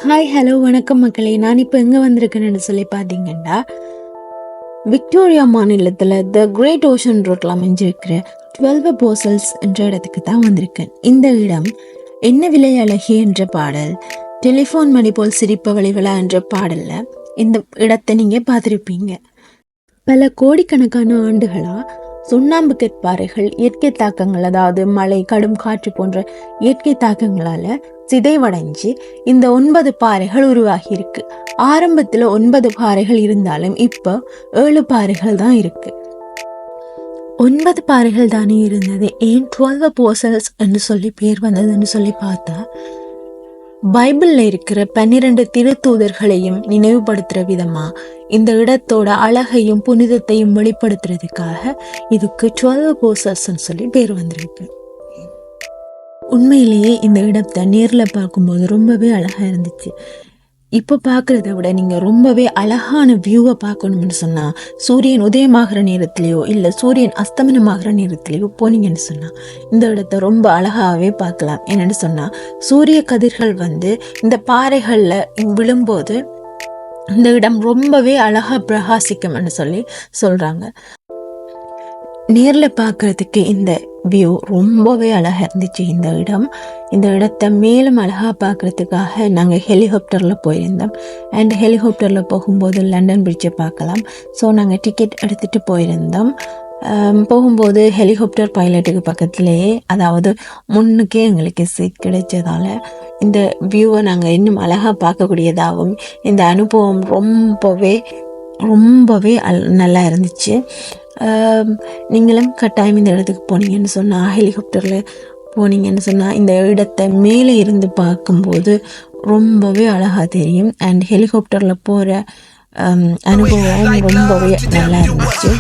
Hi hello வணக்கம் மக்களே. நான் இப்போ எங்கே வந்திருக்கேன்னு சொல்லி பார்த்தீங்கன்னா, விக்டோரியா மாநிலத்தில் த கிரேட் ஓஷன் ரோட்டில் அமைஞ்சிருக்கிற 12 அப்போஸ்டல்ஸ் என்ற இடத்துக்கு தான் வந்திருக்கேன். இந்த இடம் என்ன விலை அழகி என்ற பாடல், டெலிஃபோன் மணி போல் சிரிப்பவளை விழா என்ற பாடலில் இந்த இடத்தை நீங்கள் பார்த்துருப்பீங்க. பல கோடிக்கணக்கான ஆண்டுகளாக சுண்ணாம்பு கற்பாறைகள் இயற்கை தாக்கங்கள், அதாவது மழை, கடும் காற்று போன்ற இயற்கை தாக்கங்களால் சிதைவடைஞ்சு இந்த 9 பாறைகள் உருவாகி இருக்கு. ஆரம்பத்தில் 9 பாறைகள் இருந்தாலும் இப்போ 7 பாறைகள் தான் இருக்கு. 9 பாறைகள் தானே இருந்தது. ஏன் 12 அப்போஸ்டல்ஸ் என்று சொல்லி பேர் வந்ததுன்னு சொல்லி பார்த்தா, பைபிளில் இருக்கிற 12 திருத்தூதர்களையும் நினைவுபடுத்துகிற விதமா இந்த இடத்தோட அழகையும் புனிதத்தையும் வெளிப்படுத்துறதுக்காக இதுக்கு 12 அப்போஸ்டல்ஸ்ன்னு சொல்லி பேர் வந்திருக்கு. உண்மையிலேயே இந்த இடத்தை நேரில் பார்க்கும்போது ரொம்பவே அழகாக இருந்துச்சு. இப்போ பார்க்குறத விட நீங்கள் ரொம்பவே அழகான வியூவை பார்க்கணும்னு சொன்னால், சூரியன் உதயமாகிற நேரத்துலையோ இல்லை சூரியன் அஸ்தமனமாகிற நேரத்துலையோ போனீங்கன்னு சொன்னால் இந்த இடத்த ரொம்ப அழகாகவே பார்க்கலாம். என்னென்னு சொன்னால், சூரிய கதிர்கள் இந்த பாறைகளில் விழும்போது இந்த இடம் ரொம்பவே அழகாக பிரகாசிக்கும்னு சொல்லி சொல்கிறாங்க. நேரில் பார்க்குறதுக்கு இந்த வியூ ரொம்பவே அழகாக இருந்துச்சு. இந்த இடத்த மேலும் அழகாக பார்க்குறதுக்காக நாங்கள் ஹெலிகாப்டரில் போயிருந்தோம். அண்ட் ஹெலிகாப்டரில் போகும்போது லண்டன் பிரிட்ஜை பார்க்கலாம். ஸோ நாங்கள் டிக்கெட் எடுத்துகிட்டு போயிருந்தோம். போகும்போது ஹெலிகாப்டர் பைலட்டுக்கு பக்கத்துலேயே, அதாவது முன்னுக்கே எங்களுக்கு சீட் கிடைச்சதால் இந்த வியூவை நாங்கள் இன்னும் அழகாக பார்க்கக்கூடியதாகவும் இந்த அனுபவம் ரொம்பவே நல்லா இருந்துச்சு. நீங்களும் கட்டாயம் இந்த இடத்துக்கு போனீங்கன்னு சொன்னால், ஹெலிகாப்டரில் போனீங்கன்னு சொன்னால் இந்த இடத்தை மேலே இருந்து பார்க்கும்போது ரொம்பவே அழகாக தெரியும். அண்ட் ஹெலிகாப்டரில் போகிற அனுபவம் ரொம்பவே நல்லா இருந்துச்சு.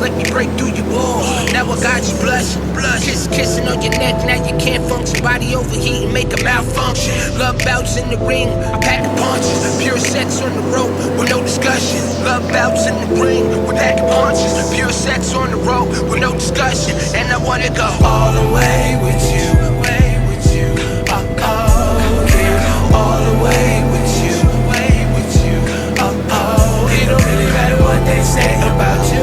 Let me break through your wall. Now I got you blush. Kissing on your neck, now you can't function. Body overheat and make a malfunction. Love bouts in the ring, I pack a punches. Pure sex on the rope with no discussion. Love bouts in the ring, we pack a punches. Pure sex on the rope with no discussion. And I wanna go all the way with you. All the way with you. It don't really matter what they say about you.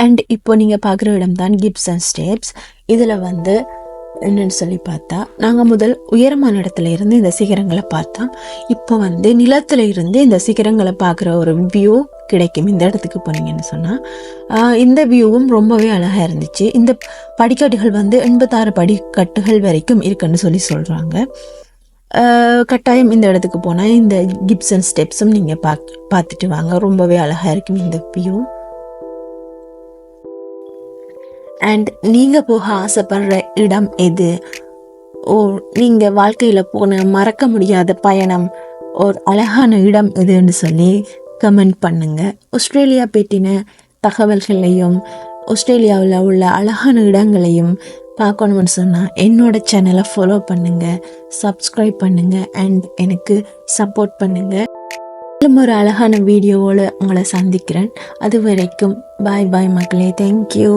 And இப்போ நீங்கள் பார்க்குற இடம் தான் Gibson steps. இதில் என்னன்னு சொல்லி பார்த்தா, நாங்கள் முதல் உயரமான இடத்துல இருந்து இந்த சிகரங்களை பார்த்தோம். இப்போ நிலத்தில் இருந்து இந்த சிகரங்களை பார்க்குற ஒரு வியூ கிடைக்கும் இந்த இடத்துக்கு போனீங்கன்னு சொன்னால். இந்த வியூவும் ரொம்பவே அழகாக இருந்துச்சு. இந்த படிக்கட்டுகள் 86 படிக்கட்டுகள் வரைக்கும் இருக்குன்னு சொல்கிறாங்க. கட்டாயம் இந்த இடத்துக்கு போனால் இந்த கிப்சன் ஸ்டெப்ஸும் நீங்கள் பார்த்துட்டு வாங்க. ரொம்பவே அழகாக இருக்கும் இந்த வியூ. அண்ட் நீங்கள் போக ஆசைப்படுற இடம் எது? நீங்கள் வாழ்க்கையில் போன மறக்க முடியாத பயணம், ஒரு அழகான இடம் எதுன்னு சொல்லி கமெண்ட் பண்ணுங்க. ஆஸ்திரேலியா பற்றின தகவல்களையும் ஆஸ்திரேலியாவில் உள்ள அழகான இடங்களையும் பார்க்கணும்னு சொன்னால் என்னோட சேனலை ஃபாலோ பண்ணுங்கள், சப்ஸ்கிரைப் பண்ணுங்கள் அண்ட் எனக்கு சப்போர்ட் பண்ணுங்கள். ஒரு அழகான வீடியோவோடு உங்களை சந்திக்கிறேன். அது வரைக்கும் பாய் மக்களே. தேங்க்யூ.